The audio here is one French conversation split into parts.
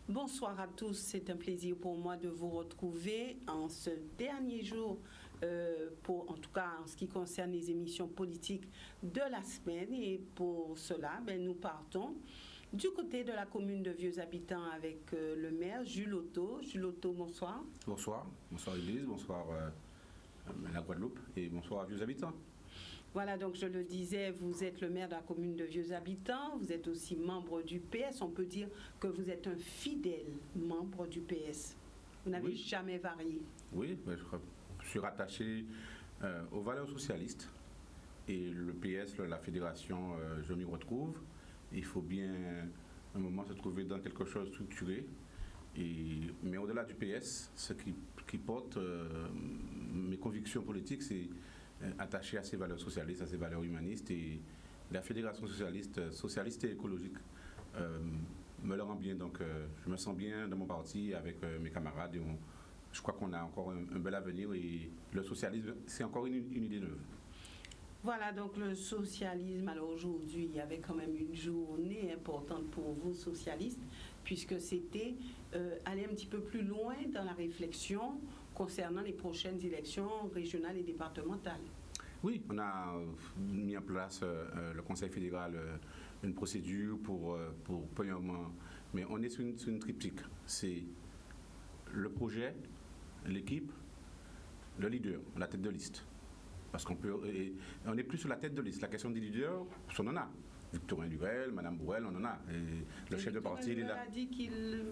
Bonsoir à tous, c'est un plaisir pour moi de vous retrouver en ce dernier jour, en tout cas en ce qui concerne les émissions politiques de la semaine. Et pour cela, nous partons du côté de la commune de Vieux-Habitants avec le maire Jules Otto. Jules Otto, bonsoir. Bonsoir Élise, bonsoir la Guadeloupe et bonsoir à Vieux-Habitants. Voilà, donc je le disais, vous êtes le maire de la commune de Vieux-Habitants, vous êtes aussi membre du PS. On peut dire que vous êtes un fidèle membre du PS. Vous n'avez jamais varié. Oui, je suis rattaché aux valeurs socialistes et le PS, la fédération, je m'y retrouve. Il faut bien un moment se trouver dans quelque chose de structuré. Mais au-delà du PS, ce qui porte mes convictions politiques, c'est attaché à ces valeurs socialistes, à ces valeurs humanistes. Et la fédération socialiste et écologique me le rend bien. Donc je me sens bien dans mon parti avec mes camarades. Et je crois qu'on a encore un bel avenir. Et le socialisme, c'est encore une idée neuve. Voilà, donc le socialisme, alors aujourd'hui, il y avait quand même une journée importante pour vous, socialistes, puisque c'était aller un petit peu plus loin dans la réflexion concernant les prochaines élections régionales et départementales. Oui, on a mis en place le Conseil fédéral une procédure pour premièrement, mais on est sur une triptyque. C'est le projet, l'équipe, le leader, la tête de liste. Parce on n'est plus sur la tête de liste. La question des leaders, on en a. Victorin Lurel, Madame Bourrel, on en a. Et le chef de parti, il est là. A dit qu'il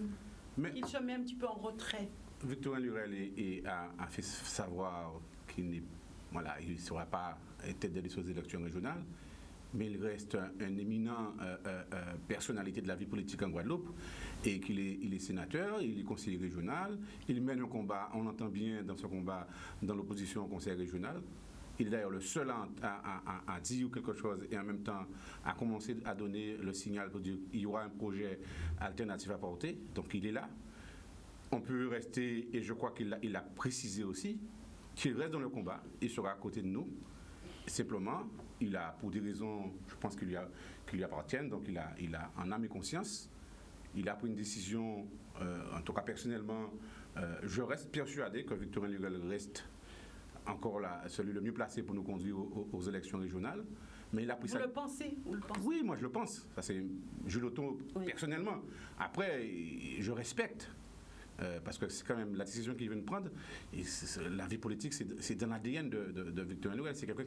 se met un petit peu en retrait. Victorin Lurel a fait savoir qu'il ne sera pas tête de liste aux élections régionales, mais il reste un éminent personnalité de la vie politique en Guadeloupe et il est sénateur, il est conseiller régional, il mène un combat, on entend bien dans ce combat, dans l'opposition au conseil régional. Il est d'ailleurs le seul à dire quelque chose et en même temps à commencer à donner le signal pour dire qu'il y aura un projet alternatif à porter. Donc il est là. On peut rester, et je crois qu'il a précisé aussi, qu'il reste dans le combat. Il sera à côté de nous. Simplement, il a, pour des raisons, je pense, qui lui appartiennent, donc il a en âme et conscience, il a pris une décision, en tout cas personnellement, je reste persuadé que Victorin Lurel reste encore là, celui le mieux placé pour nous conduire aux élections régionales. Mais il a pris Vous le pensez? Oui, moi je le pense. Ça, c'est Jules Otto personnellement. Après, je respecte. Parce que c'est quand même la décision qu'il vient de prendre. Et la vie politique, c'est dans l'ADN de Victorin Lurel. C'est quelqu'un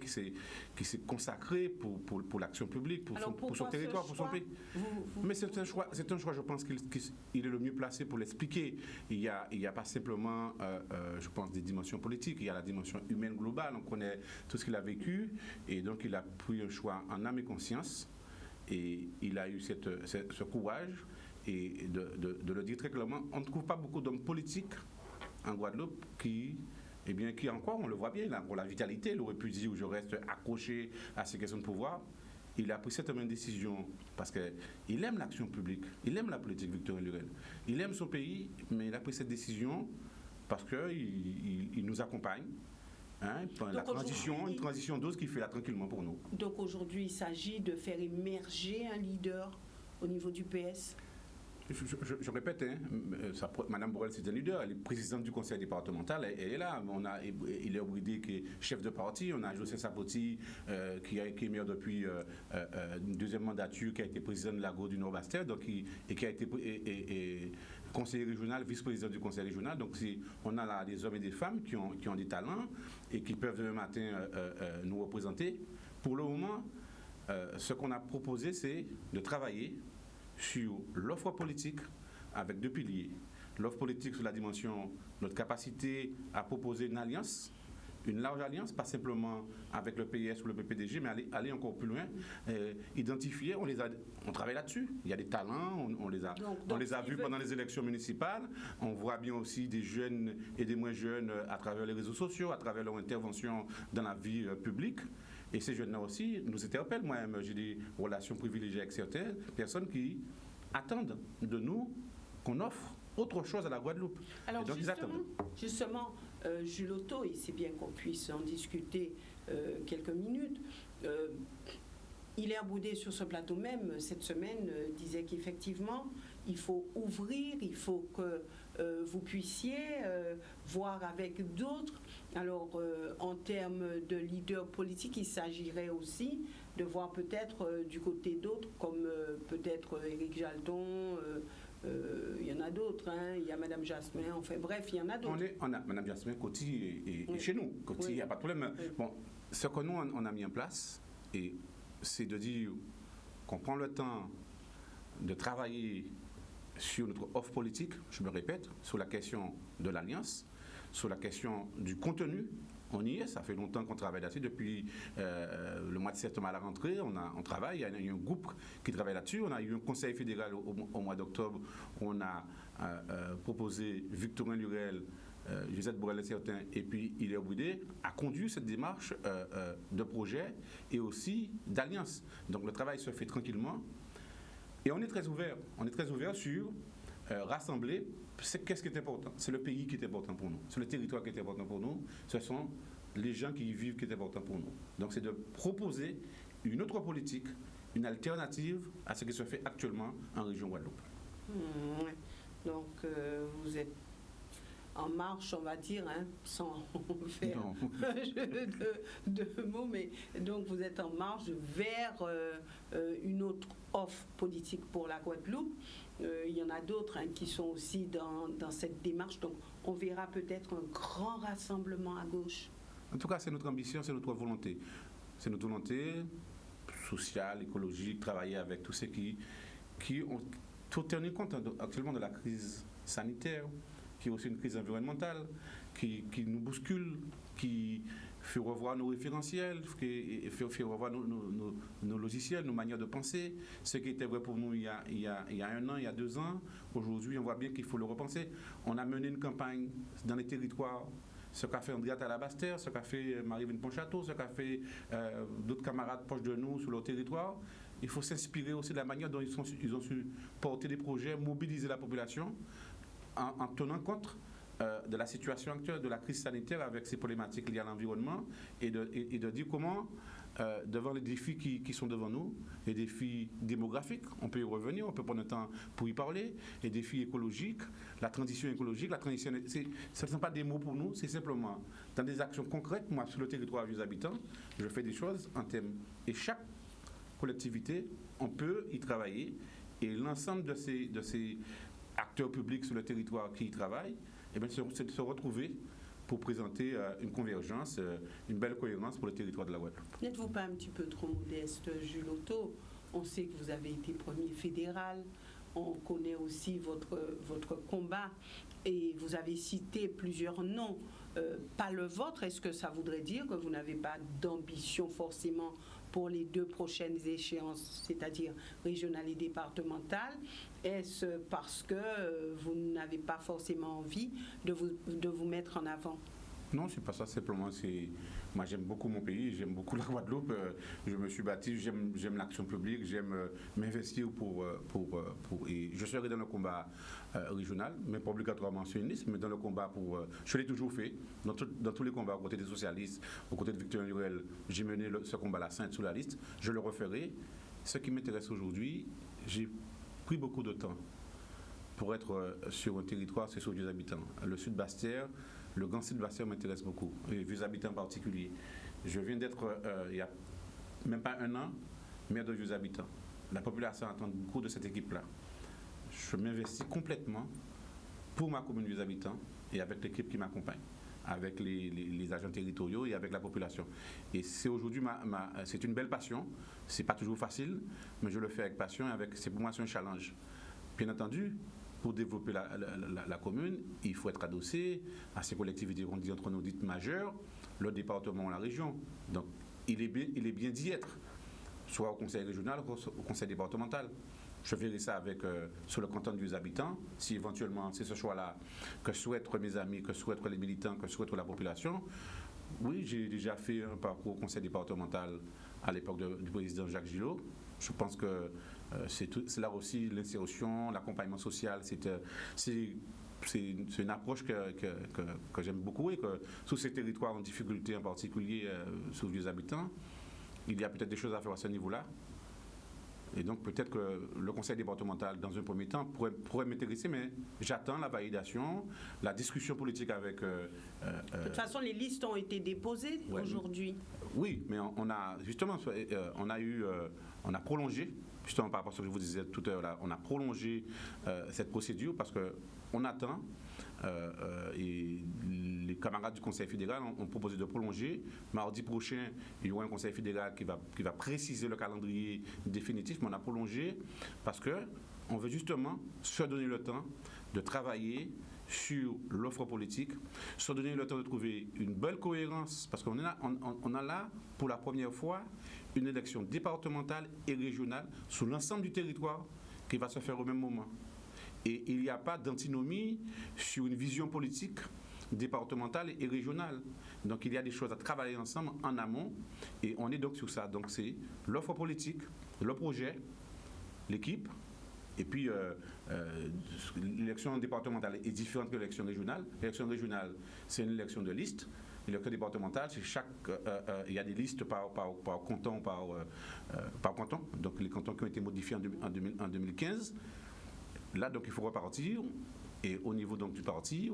qui s'est consacré pour l'action publique, pour son territoire, pour son pays. Mais c'est un choix, je pense qu'il est le mieux placé pour l'expliquer. Il y a pas simplement, je pense, des dimensions politiques. Il y a la dimension humaine globale. On connaît tout ce qu'il a vécu. Et donc, il a pris un choix en âme et conscience. Et il a eu ce courage et de le dire très clairement. On ne trouve pas beaucoup d'hommes politiques en Guadeloupe qui encore, on le voit bien, pour la vitalité, il aurait pu dire je reste accroché à ces questions de pouvoir. Il a pris cette même décision parce qu'il aime l'action publique, il aime la politique, Victorin Lurel. Il aime son pays, mais il a pris cette décision parce qu'il nous accompagne. Une transition douce qui fait là tranquillement pour nous. Donc aujourd'hui, il s'agit de faire émerger un leader au niveau du PS. Je répète, Madame Bourrel, c'est un leader, elle est présidente du conseil départemental, elle est là. Il est Obridé qui est chef de parti, on a José Sapoti qui est maire depuis une deuxième mandature, qui a été président de l'Agro du Nord-Bastère, et qui a été conseiller régional, vice-président du conseil régional. Donc on a là des hommes et des femmes qui ont des talents et qui peuvent demain matin nous représenter. Pour le moment, ce qu'on a proposé, c'est de travailler sur l'offre politique avec deux piliers. L'offre politique sur la dimension, notre capacité à proposer une alliance, une large alliance, pas simplement avec le PS ou le PPDG, mais aller encore plus loin, identifier, on travaille là-dessus. Il y a des talents, on les a vus pendant les élections municipales. On voit bien aussi des jeunes et des moins jeunes à travers les réseaux sociaux, à travers leur intervention dans la vie publique. Et ces jeunes-là aussi nous interpellent. Moi-même, j'ai des relations privilégiées avec certaines personnes qui attendent de nous qu'on offre autre chose à la Guadeloupe. Alors justement, Jules Otto, et c'est bien qu'on puisse en discuter quelques minutes, Hilaire Boudet, sur ce plateau même, cette semaine, disait qu'effectivement, il faut ouvrir, il faut que vous puissiez voir avec d'autres. Alors, en termes de leaders politiques, il s'agirait aussi de voir peut-être du côté d'autres, comme peut-être Éric Jalton, il y en a d'autres, hein, il y a Mme Jasmin, enfin bref, il y en a d'autres. On a Mme Jasmin Coty et chez nous. Coty, il n'y a pas de problème. Oui. Bon, ce que nous, on a mis en place, c'est de dire qu'on prend le temps de travailler sur notre offre politique, je me répète, sur la question de l'alliance, sur la question du contenu. On y est, ça fait longtemps qu'on travaille là-dessus. Depuis le mois de septembre à la rentrée, on travaille. Il y a eu un groupe qui travaille là-dessus. On a eu un conseil fédéral au mois d'octobre où on a proposé Victorin Lurel, Josette Borel-Certain et puis Hilaire Boudet a conduit cette démarche de projet et aussi d'alliance. Donc le travail se fait tranquillement et on est très ouvert. On est très ouvert sur rassembler. Qu'est-ce qui est important? C'est le pays qui est important pour nous. C'est le territoire qui est important pour nous. Ce sont les gens qui y vivent qui est important pour nous. Donc c'est de proposer une autre politique, une alternative à ce qui se fait actuellement en région Guadeloupe. Donc vous êtes en marche, on va dire, hein, sans faire de mots, mais donc vous êtes en marche vers une autre offre politique pour la Guadeloupe. Il y en a d'autres qui sont aussi dans cette démarche, donc on verra peut-être un grand rassemblement à gauche. En tout cas, c'est notre ambition, c'est notre volonté. C'est notre volonté sociale, écologique, travailler avec tous ceux qui ont tout tenu compte actuellement de la crise sanitaire, qui est aussi une crise environnementale, qui nous bouscule, qui fait revoir nos référentiels, qui fait revoir nos logiciels, nos manières de penser. Ce qui était vrai pour nous il y a 1 an, il y a 2 ans, aujourd'hui on voit bien qu'il faut le repenser. On a mené une campagne dans les territoires, ce qu'a fait Andrea Talabaster, ce qu'a fait Marie-Vine Ponchateau, ce qu'a fait d'autres camarades proches de nous sur leur territoire. Il faut s'inspirer aussi de la manière dont ils ont su porter des projets, mobiliser la population, en tenant compte de la situation actuelle, de la crise sanitaire avec ces problématiques liées à l'environnement et de dire comment, devant les défis qui sont devant nous, les défis démographiques, on peut y revenir, on peut prendre le temps pour y parler, les défis écologiques, la transition écologique, ce ne sont pas des mots pour nous, c'est simplement dans des actions concrètes. Moi, sur le territoire des habitants, je fais des choses en termes, et chaque collectivité, on peut y travailler, et l'ensemble de ces acteurs publics sur le territoire qui y travaillent, c'est de se retrouver pour présenter une convergence, une belle cohérence pour le territoire de la Guadeloupe. N'êtes-vous pas un petit peu trop modeste, Jules Otto? On sait que vous avez été premier fédéral, on connaît aussi votre combat et vous avez cité plusieurs noms, pas le vôtre. Est-ce que ça voudrait dire que vous n'avez pas d'ambition forcément pour les 2 prochaines échéances, c'est-à-dire régionales et départementales? Est-ce parce que vous n'avez pas forcément envie de vous mettre en avant? Non, c'est pas ça. Simplement, moi j'aime beaucoup mon pays, j'aime beaucoup la Guadeloupe. Je me suis bâti, j'aime l'action publique, j'aime m'investir et je serai dans le combat régional, mais pas obligatoirement sioniste, mais dans le combat je l'ai toujours fait, dans tous les combats, aux côtés des socialistes, aux côtés de Victorin Lurel, j'ai mené ce combat-là sainte sous la liste, je le referai. Ce qui m'intéresse aujourd'hui, j'ai pris beaucoup de temps pour être sur un territoire, c'est sur les habitants. Le Sud Bastère, le Grand Sud Bastère m'intéresse beaucoup, et les habitants en particulier. Je viens d'être, il n'y a même pas 1 an, maire de vieux habitants. La population attend beaucoup de cette équipe-là. Je m'investis complètement pour ma commune vieux habitants et avec l'équipe qui m'accompagne, avec les agents territoriaux et avec la population. Et c'est aujourd'hui c'est une belle passion. C'est pas toujours facile, mais je le fais avec passion et pour moi c'est un challenge. Bien entendu, pour développer la commune, il faut être adossé à ces collectivités qu'on dit entre nous dites majeures, le département ou la région. Donc il est bien d'y être, soit au conseil régional ou au conseil départemental. Je verrai ça sur le canton des habitants, si éventuellement c'est ce choix-là que souhaitent mes amis, que souhaitent les militants, que souhaite la population. Oui, j'ai déjà fait un parcours au conseil départemental à l'époque du président Jacques Gillot. Je pense que c'est là aussi l'insertion, l'accompagnement social, c'est une approche que j'aime beaucoup et que sous ces territoires en difficulté, en particulier sous vieux habitants, il y a peut-être des choses à faire à ce niveau-là. Et donc peut-être que le conseil départemental, dans un premier temps, pourrait m'intéresser, mais j'attends la validation, la discussion politique avec... De toute façon, les listes ont été déposées aujourd'hui. Oui, mais on a justement, on a prolongé, justement par rapport à ce que je vous disais tout à l'heure, là, on a prolongé cette procédure parce qu'on attend. Et les camarades du Conseil fédéral ont proposé de prolonger. Mardi prochain, il y aura un Conseil fédéral qui va préciser le calendrier définitif, mais on a prolongé parce qu'on veut justement se donner le temps de travailler sur l'offre politique, se donner le temps de trouver une belle cohérence, parce qu'on a là, pour la première fois, une élection départementale et régionale sur l'ensemble du territoire qui va se faire au même moment. Et il n'y a pas d'antinomie sur une vision politique départementale et régionale. Donc il y a des choses à travailler ensemble en amont et on est donc sur ça. Donc c'est l'offre politique, le projet, l'équipe et puis l'élection départementale est différente que l'élection régionale. L'élection régionale, c'est une élection de liste. L'élection départementale, c'est il y a des listes par canton, par canton. Donc les cantons qui ont été modifiés en 2015. Là, donc, il faut repartir, et au niveau donc, du parti,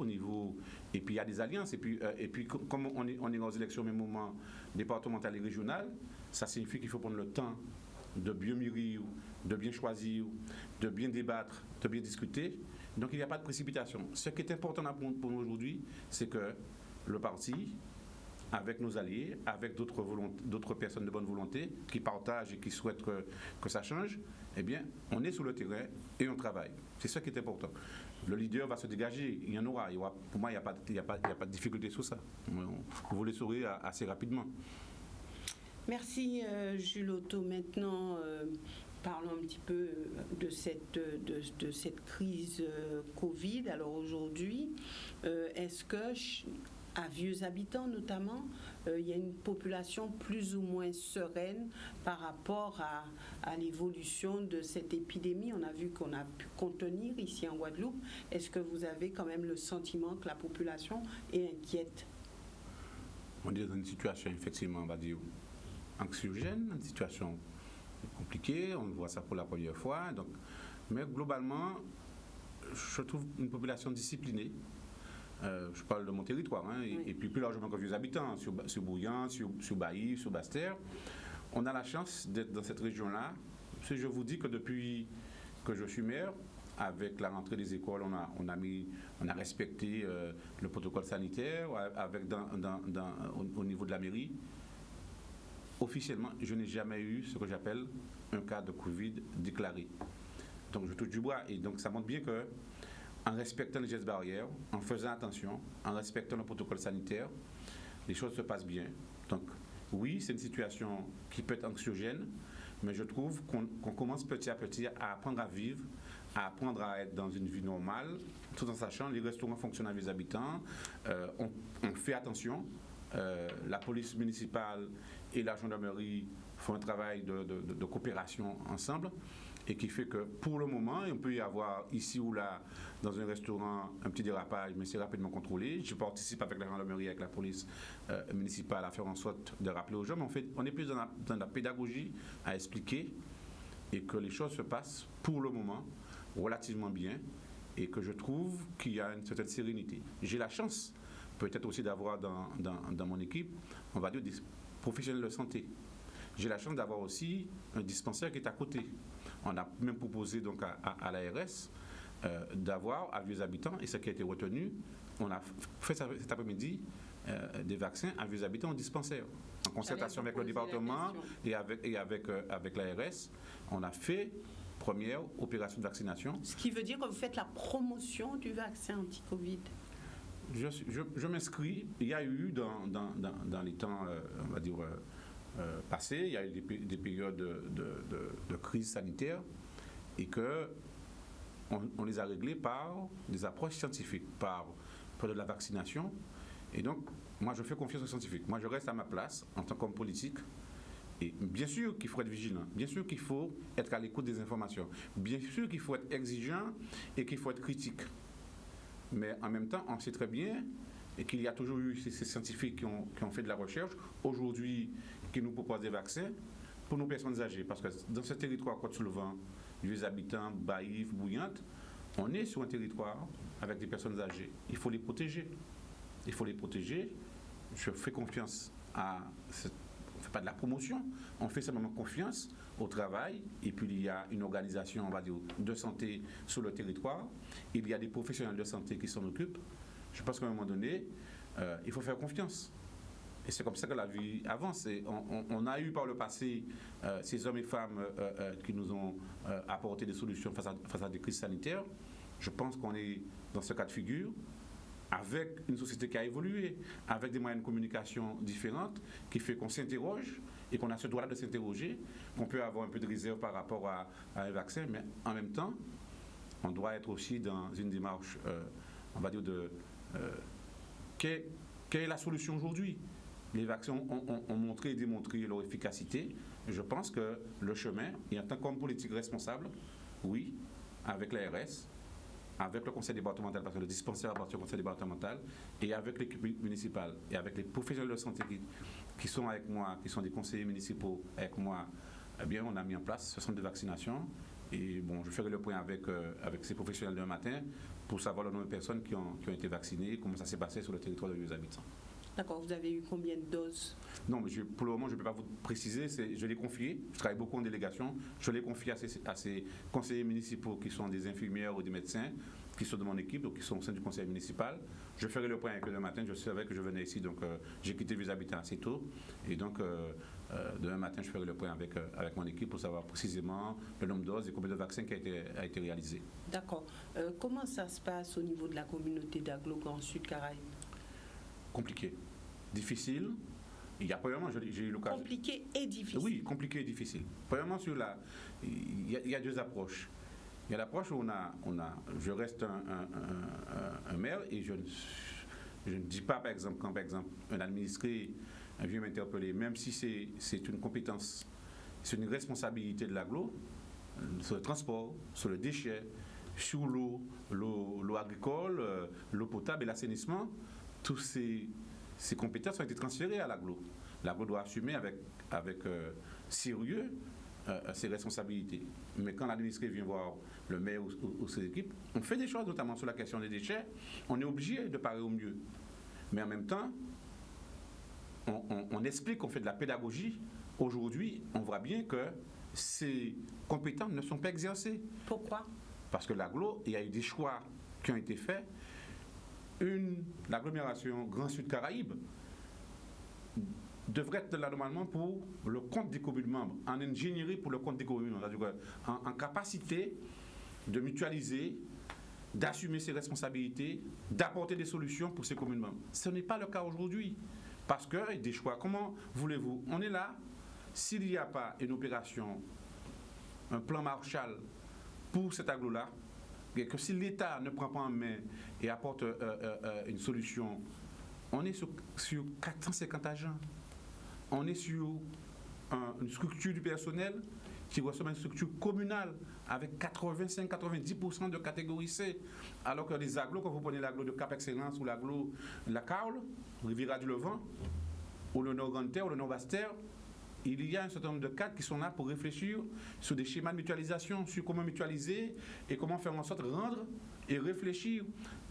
et puis il y a des alliances, et puis comme on est dans les élections au même moment départementales et régionales, ça signifie qu'il faut prendre le temps de bien mûrir, de bien choisir, de bien débattre, de bien discuter. Donc, il n'y a pas de précipitation. Ce qui est important pour nous aujourd'hui, c'est que le parti, avec nos alliés, avec d'autres personnes de bonne volonté qui partagent et qui souhaitent que ça change, eh bien, on est sur le terrain et on travaille. C'est ça qui est important. Le leader va se dégager, il y en aura. Pour moi, il n'y a pas de difficulté sur ça. Vous le saurez assez rapidement. Merci, Jules Otto. Maintenant, parlons un petit peu de cette crise Covid. Alors aujourd'hui, est-ce que... à Vieux-Habitants notamment, il y a une population plus ou moins sereine par rapport à l'évolution de cette épidémie. On a vu qu'on a pu contenir ici en Guadeloupe. Est-ce que vous avez quand même le sentiment que la population est inquiète? On est dans une situation, effectivement, on va dire, anxiogène, une situation compliquée. On voit ça pour la première fois. Donc, mais globalement, je trouve une population disciplinée. Je parle de mon territoire, oui. Et puis plus largement que Vieux-Habitants, sur Bouillan, sur Bailly, sur Basse-Terre. On a la chance d'être dans cette région-là. Je vous dis que depuis que je suis maire, avec la rentrée des écoles, on a respecté le protocole sanitaire au niveau de la mairie. Officiellement, je n'ai jamais eu ce que j'appelle un cas de Covid déclaré. Donc je touche du bois et donc ça montre bien que en respectant les gestes barrières, en faisant attention, en respectant le protocole sanitaire, les choses se passent bien. Donc, oui, c'est une situation qui peut être anxiogène, mais je trouve qu'on commence petit à petit à apprendre à vivre, à apprendre à être dans une vie normale, tout en sachant que les restaurants fonctionnent avec les habitants, on fait attention, la police municipale et la gendarmerie font un travail de coopération ensemble, et qui fait que pour le moment, il peut y avoir ici ou là, dans un restaurant, un petit dérapage, mais c'est rapidement contrôlé. Je participe avec la gendarmerie, avec la police municipale à faire en sorte de rappeler aux gens, mais on est plus dans la pédagogie à expliquer et que les choses se passent pour le moment relativement bien et que je trouve qu'il y a une certaine sérénité. J'ai la chance, peut-être aussi d'avoir dans mon équipe, on va dire, des professionnels de santé. J'ai la chance d'avoir aussi un dispensaire qui est à côté. On a même proposé donc à l'ARS d'avoir à Vieux-Habitants, et ce qui a été retenu, on a fait cet après-midi des vaccins à Vieux-Habitants au dispensaire. En concertation avec le département et avec l'ARS, on a fait première opération de vaccination. Ce qui veut dire que vous faites la promotion du vaccin anti-Covid. Je m'inscris. Il y a eu dans les temps, on va dire, passés, il y a eu des périodes de crise sanitaire et qu'on les a réglées par des approches scientifiques, par de la vaccination. Et donc, moi, je fais confiance aux scientifiques. Moi, je reste à ma place en tant qu'homme politique. Et bien sûr qu'il faut être vigilant, bien sûr qu'il faut être à l'écoute des informations, bien sûr qu'il faut être exigeant et qu'il faut être critique. Mais en même temps, on sait très bien et qu'il y a toujours eu ces scientifiques qui ont fait de la recherche, aujourd'hui, qui nous proposent des vaccins pour nos personnes âgées. Parce que dans ce territoire Côte-Soulevant, vieux habitants, Baïf, Bouillante, on est sur un territoire avec des personnes âgées. Il faut les protéger. Il faut les protéger. Je fais confiance à... On ne fait pas de la promotion, on fait simplement confiance au travail. Et puis il y a une organisation, on va dire, de santé sur le territoire. Il y a des professionnels de santé qui s'en occupent. Je pense qu'à un moment donné, il faut faire confiance. Et c'est comme ça que la vie avance. Et on a eu par le passé ces hommes et femmes qui nous ont apporté des solutions face à des crises sanitaires. Je pense qu'on est dans ce cas de figure, avec une société qui a évolué, avec des moyens de communication différents, qui fait qu'on s'interroge et qu'on a ce droit-là de s'interroger, qu'on peut avoir un peu de réserve par rapport à un vaccin, mais en même temps, on doit être aussi dans une démarche, on va dire, quelle est la solution aujourd'hui? Les vaccins ont montré et démontré leur efficacité. Je pense que le chemin, et en tant qu'homme politique responsable, oui, avec l'ARS, avec le conseil départemental, parce que le dispensaire appartient au conseil départemental, et avec l'équipe municipale, et avec les professionnels de santé qui sont avec moi, qui sont des conseillers municipaux avec moi, eh bien, on a mis en place ce centre de vaccination. Et bon, je ferai le point avec ces professionnels demain matin pour savoir le nombre de personnes qui ont été vaccinées, comment ça s'est passé sur le territoire de vieux habitants. D'accord, vous avez eu combien de doses? Non, mais pour le moment, je ne peux pas vous préciser. Je l'ai confié, je travaille beaucoup en délégation, je l'ai confié à ces conseillers municipaux qui sont des infirmières ou des médecins, qui sont de mon équipe, ou qui sont au sein du conseil municipal. Je ferai le point avec eux le matin, je savais que je venais ici, donc j'ai quitté Vieux Habitants assez tôt. Et donc, demain matin, je ferai le point avec mon équipe pour savoir précisément le nombre de doses et combien de vaccins qui a été réalisé. D'accord. Comment ça se passe au niveau de la communauté d'Aglo Grand Sud Caraïbes? Compliqué, difficile. Il y a premièrement, j'ai eu l'occasion. Compliqué et difficile. Oui, compliqué et difficile. Premièrement, il y a deux approches. Il y a l'approche où je reste un maire et je ne dis pas, par exemple, quand par exemple un administré vient m'interpeller, même si c'est une compétence, c'est une responsabilité de l'agglo, sur le transport, sur le déchet, sur l'eau agricole, l'eau potable et l'assainissement. Toutes ces compétences ont été transférées à l'agglo. L'agglo doit assumer avec sérieux ses responsabilités. Mais quand l'administré vient voir le maire ou ses équipes, on fait des choses, notamment sur la question des déchets. On est obligé de parer au mieux. Mais en même temps, on explique qu'on fait de la pédagogie. Aujourd'hui, on voit bien que ces compétences ne sont pas exercées. Pourquoi? Parce que l'agglo, il y a eu des choix qui ont été faits. L'agglomération Grand Sud Caraïbes devrait être là normalement pour le compte des communes membres, en ingénierie pour le compte des communes membres, c'est-à-dire en capacité de mutualiser, d'assumer ses responsabilités, d'apporter des solutions pour ces communes membres. Ce n'est pas le cas aujourd'hui, parce que des choix. Comment voulez-vous? On est là, s'il n'y a pas une opération, un plan Marshall pour cet agglo-là, et que si l'État ne prend pas en main et apporte une solution, on est sur 450 agents. On est sur une structure du personnel qui ressemble à une structure communale avec 85-90% de catégorie C. Alors que les agglos, quand vous prenez l'agglo de Cap Excellence ou l'agglo de la Caule, Riviera du Levant, ou le Nord-Grande-Terre ou le Nord-Basse-Terre, il y a un certain nombre de cadres qui sont là pour réfléchir sur des schémas de mutualisation, sur comment mutualiser et comment faire en sorte de rendre et réfléchir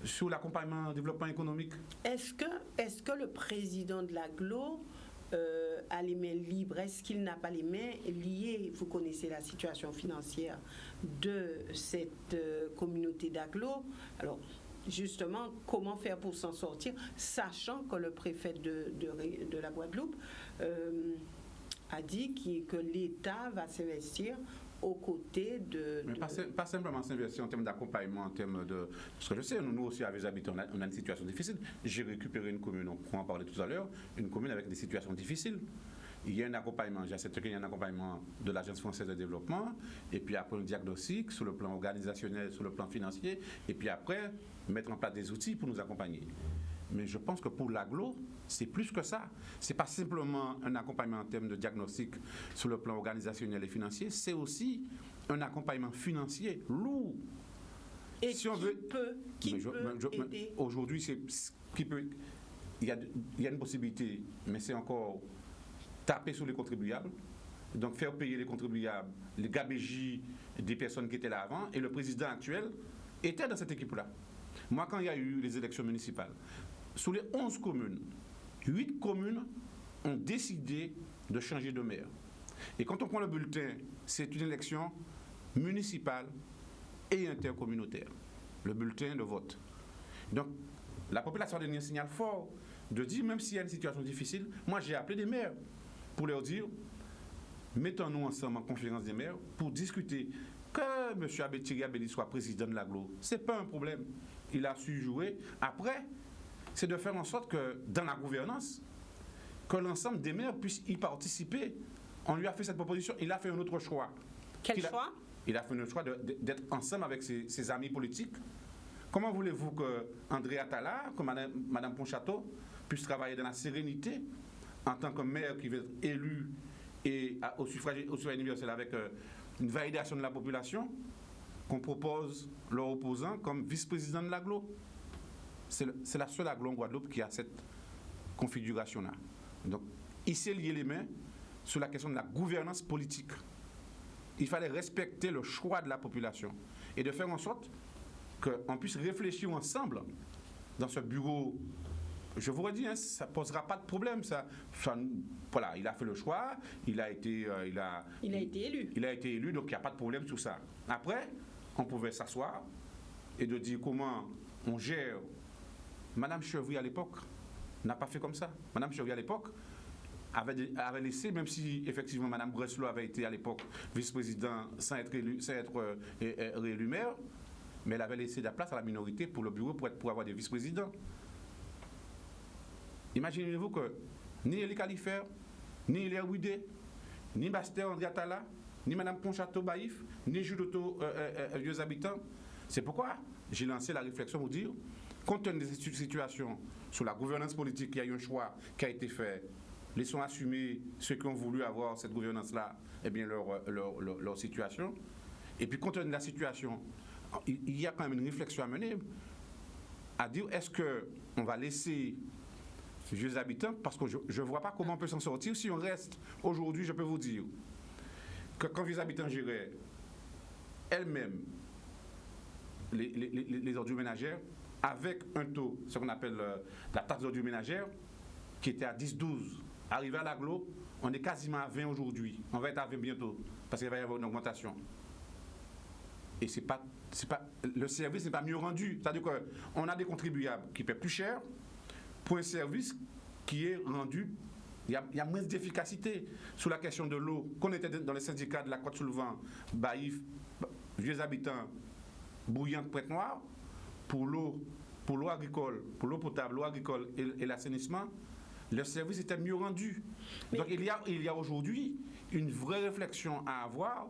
sur l'accompagnement, le développement économique. Est-ce que le président de l'agglo a les mains libres? Est-ce qu'il n'a pas les mains liées? Vous connaissez la situation financière de cette communauté d'agglo. Alors, justement, comment faire pour s'en sortir, sachant que le préfet de la Guadeloupe a dit que l'État va s'investir aux côtés de... Mais pas simplement s'investir en termes d'accompagnement, en termes de... Parce que je sais, nous aussi, avec les habitants, on a une situation difficile. J'ai récupéré une commune, on pourra en parler tout à l'heure, une commune avec des situations difficiles. Il y a un accompagnement, il y a un accompagnement de l'Agence française de développement, et puis après un diagnostic sur le plan organisationnel, sur le plan financier, et puis après, mettre en place des outils pour nous accompagner. Mais je pense que pour l'agglo, c'est plus que ça. Ce n'est pas simplement un accompagnement en termes de diagnostic sur le plan organisationnel et financier, c'est aussi un accompagnement financier lourd. Et si on veut, qui peut aider? Aujourd'hui, il y a une possibilité, mais c'est encore taper sur les contribuables, donc faire payer les contribuables, les gabégies des personnes qui étaient là avant, et le président actuel était dans cette équipe-là. Moi, quand il y a eu les élections municipales, sur les 11 communes, 8 communes ont décidé de changer de maire. Et quand on prend le bulletin, c'est une élection municipale et intercommunautaire, le bulletin de vote. Donc, la population a donné un signal fort de dire, même s'il y a une situation difficile, moi j'ai appelé des maires pour leur dire, mettons-nous ensemble en conférence des maires pour discuter. Que M. Abethiri Abeli soit président de l'agglo, ce n'est pas un problème. Il a su jouer. Après, c'est de faire en sorte que dans la gouvernance, que l'ensemble des maires puissent y participer. On lui a fait cette proposition, il a fait un autre choix. Quel choix? Il a fait le choix d'être ensemble avec ses amis politiques. Comment voulez-vous que André Attala, que Mme Ponchatto, puisse travailler dans la sérénité en tant que maire qui va être élu et au suffrage universel avec une validation de la population, qu'on propose leur opposant comme vice-président de l'agglo? C'est la seule agglo en Guadeloupe qui a cette configuration-là. Donc, il s'est lié les mains sur la question de la gouvernance politique. Il fallait respecter le choix de la population et de faire en sorte qu'on puisse réfléchir ensemble dans ce bureau. Je vous redis, ça ne posera pas de problème. Voilà, il a fait le choix, il a été élu. Il a été élu, donc il n'y a pas de problème sur ça. Après, on pouvait s'asseoir et de dire comment on gère. Madame Chevry, à l'époque, n'a pas fait comme ça. Madame Chevry, à l'époque, avait laissé, même si effectivement Mme Breslau avait été à l'époque vice-président sans être réélu maire, mais elle avait laissé de la place à la minorité pour le bureau pour avoir des vice-présidents. Imaginez-vous que ni Elie Califère, ni Elie Ouidé, ni Baster André Attala, ni Mme Ponchatto Baïf, ni Judoto Vieux Habitants. C'est pourquoi j'ai lancé la réflexion pour dire, compte tenu des situations sur la gouvernance politique, il y a eu un choix qui a été fait. Laissons assumer ceux qui ont voulu avoir cette gouvernance-là, eh bien leur situation. Et puis, compte tenu de la situation, il y a quand même une réflexion à mener, à dire, est-ce qu'on va laisser vieux habitants, parce que je ne vois pas comment on peut s'en sortir. Si on reste aujourd'hui, je peux vous dire que quand vieux habitants géraient elles-mêmes les ordures ménagères, avec un taux, ce qu'on appelle la taxe d'ordures ménagères, qui était à 10-12, arrivé à l'agglo, on est quasiment à 20 aujourd'hui. On va être à 20 bientôt, parce qu'il va y avoir une augmentation. Et le service n'est pas mieux rendu. C'est-à-dire qu'on a des contribuables qui paient plus cher pour un service qui est rendu, il y a moins d'efficacité. Sur la question de l'eau, qu'on était dans les syndicats de la Côte-sous-le-Vent, Baïf, Vieux Habitants, Bouillante, Pointe-Noire, pour l'eau agricole, pour l'eau potable, l'eau agricole et l'assainissement, le service était mieux rendu. Donc il y a aujourd'hui une vraie réflexion à avoir.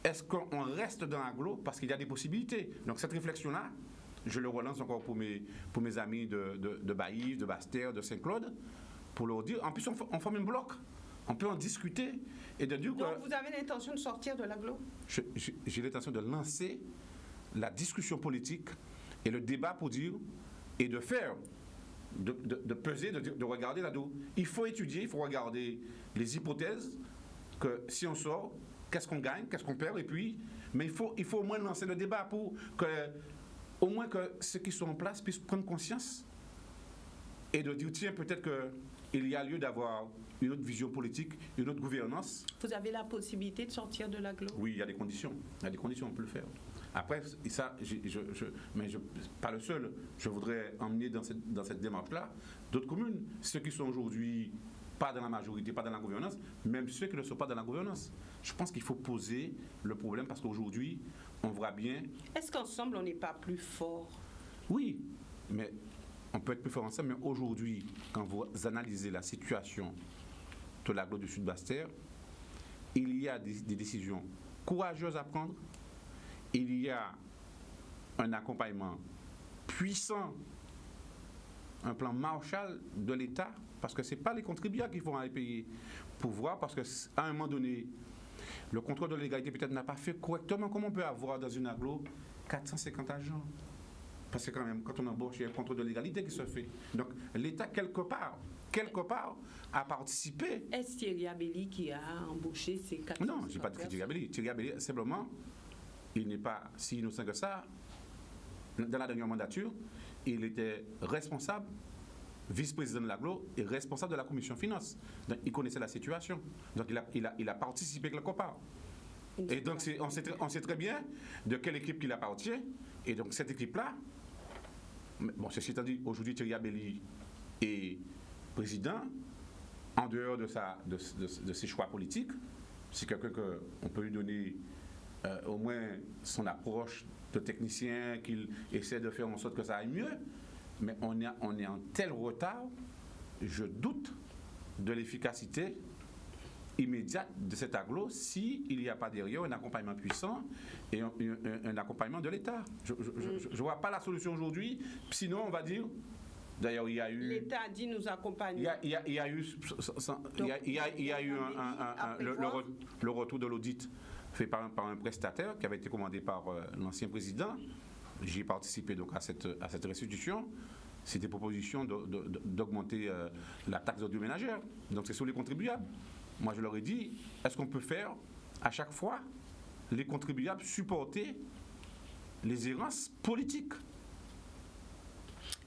Est-ce qu'on reste dans l'agglo parce qu'il y a des possibilités? Donc cette réflexion-là, je le relance encore pour mes amis de Baïf, de Basse-Terre, de Saint-Claude, pour leur dire, en plus on forme un bloc, on peut en discuter et de dire que... Donc vous avez l'intention de sortir de l'agglo? J'ai l'intention de lancer la discussion politique et le débat pour dire, et de faire, de peser, de regarder là-dedans. Il faut étudier, il faut regarder les hypothèses, que si on sort, qu'est-ce qu'on gagne, qu'est-ce qu'on perd, et puis, mais il faut au moins lancer le débat pour que, au moins que ceux qui sont en place puissent prendre conscience et de dire, tiens, peut-être qu'il y a lieu d'avoir une autre vision politique, une autre gouvernance. Vous avez la possibilité de sortir de l'agglo? Oui, il y a des conditions. Il y a des conditions, on peut le faire. Après, ça, mais pas le seul. Je voudrais emmener dans cette démarche-là d'autres communes. Ceux qui sont aujourd'hui pas dans la majorité, pas dans la gouvernance, même ceux qui ne sont pas dans la gouvernance. Je pense qu'il faut poser le problème parce qu'aujourd'hui, on voit bien... Est-ce qu'ensemble, on n'est pas plus fort? Oui, mais on peut être plus fort ensemble, mais aujourd'hui, quand vous analysez la situation de l'agglo du Sud-Basse-Terre, il y a des décisions courageuses à prendre, il y a un accompagnement puissant, un plan Marshall de l'État, parce que ce n'est pas les contribuables qui vont aller payer pour voir, parce qu'à un moment donné, le contrôle de légalité peut-être n'a pas fait correctement. Comment on peut avoir dans une agglo 450 agents? Parce que quand même, quand on embauche, il y a un contrôle de légalité qui se fait. Donc l'État, quelque part, a participé. Est-ce Thierry Abelli qui a embauché ces 4? Non, je n'ai pas dit que Thierry Abelli. Thierry Abelli, simplement, il n'est pas si innocent que ça. Dans la dernière mandature, il était responsable, vice-président de l'AGLO et responsable de la commission finance. Donc, il connaissait la situation. Donc, il a participé quelque part. Et donc, on sait très bien de quelle équipe il appartient. Et donc, cette équipe-là, bon, ceci étant dit, aujourd'hui, Thierry Abelli est président, en dehors de ses choix politiques. C'est quelqu'un qu'on peut lui donner au moins son approche de technicien, qu'il essaie de faire en sorte que ça aille mieux. Mais on est en tel retard, je doute de l'efficacité immédiate de cet aglo s'il n'y a pas derrière un accompagnement puissant et un accompagnement de l'État. Je ne vois pas la solution aujourd'hui. Sinon, on va dire... D'ailleurs, il y a eu... L'État a dit nous accompagner. Il y a eu le retour de l'audit fait par un prestataire qui avait été commandé par l'ancien président. J'y ai participé donc à cette restitution. C'est des propositions d'augmenter la taxe d'ordures ménagères. Donc c'est sur les contribuables. Moi je leur ai dit, est-ce qu'on peut faire à chaque fois les contribuables supporter les errances politiques?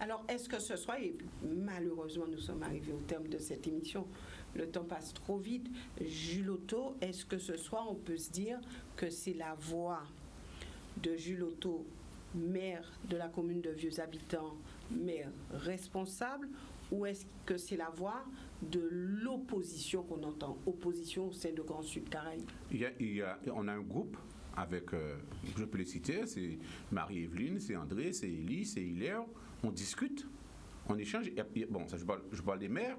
Alors, est-ce que ce soit, et malheureusement nous sommes arrivés au terme de cette émission, le temps passe trop vite, Jules Otto, est-ce que ce soir on peut se dire que c'est la voix de Jules Otto, maire de la commune de Vieux-Habitants, maire responsable, ou est-ce que c'est la voix de l'opposition qu'on entend, opposition au sein de Grand Sud Caraïbes? On a un groupe avec, je peux les citer, c'est Marie-Evelyne, c'est André, c'est Élie, c'est Hilaire. On discute, on échange. Bon, ça, je parle des maires,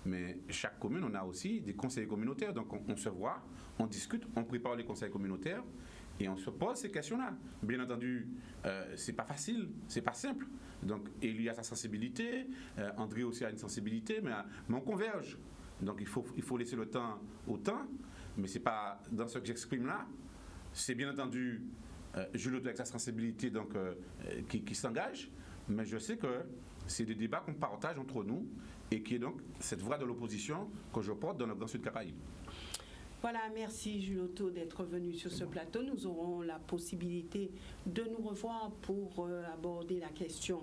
mais chaque commune, on a aussi des conseillers communautaires. Donc, on se voit, on discute, on prépare les conseils communautaires et on se pose ces questions-là. Bien entendu, c'est pas facile, c'est pas simple. Donc, Élie a sa sensibilité, André aussi a une sensibilité, mais on converge. Donc, il faut laisser le temps au temps, mais c'est pas dans ce que j'exprime là. C'est bien entendu Jules Otto avec sa sensibilité donc, qui s'engage. Mais je sais que c'est des débats qu'on partage entre nous et qui est donc cette voix de l'opposition que je porte dans le Grand Sud Caraïbes. Voilà, merci Jules Otto d'être venu sur ce plateau. Nous aurons la possibilité de nous revoir pour aborder la question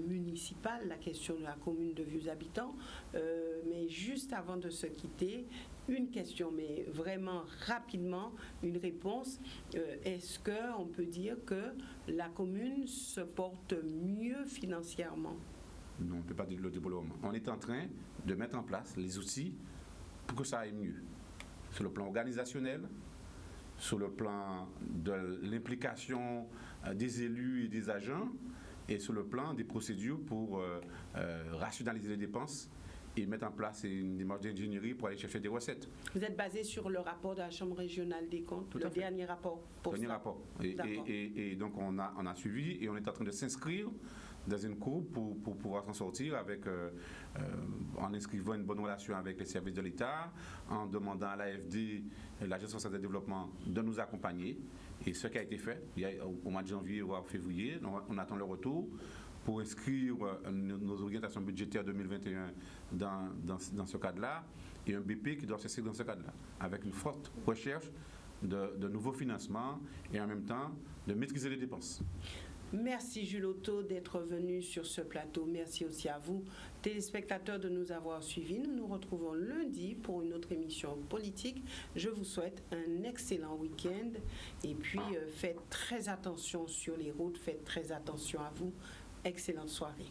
municipale, la question de la commune de Vieux-Habitants. Mais juste avant de se quitter, une question, mais vraiment rapidement, une réponse. Est-ce qu'on peut dire que la commune se porte mieux financièrement? Non, on ne peut pas dire le développement. On est en train de mettre en place les outils pour que ça aille mieux. Sur le plan organisationnel, sur le plan de l'implication des élus et des agents, et sur le plan des procédures pour rationaliser les dépenses et mettre en place une démarche d'ingénierie pour aller chercher des recettes. Vous êtes basé sur le rapport de la Chambre régionale des comptes, Tout le dernier rapport pour dernier ça. rapport. Et donc on a suivi et on est en train de s'inscrire dans une courbe pour pouvoir s'en sortir en inscrivant une bonne relation avec les services de l'État, en demandant à l'AFD, l'Agence française de développement, de nous accompagner. Et ce qui a été fait au mois de janvier ou février, on attend le retour pour inscrire nos orientations budgétaires 2021 dans ce cadre-là, et un BP qui doit s'inscrire dans ce cadre-là, avec une forte recherche de nouveaux financements et en même temps de maîtriser les dépenses. Merci Jules Otto d'être venu sur ce plateau. Merci aussi à vous, téléspectateurs, de nous avoir suivis. Nous nous retrouvons lundi pour une autre émission politique. Je vous souhaite un excellent week-end et puis faites très attention sur les routes, faites très attention à vous. Excellente soirée.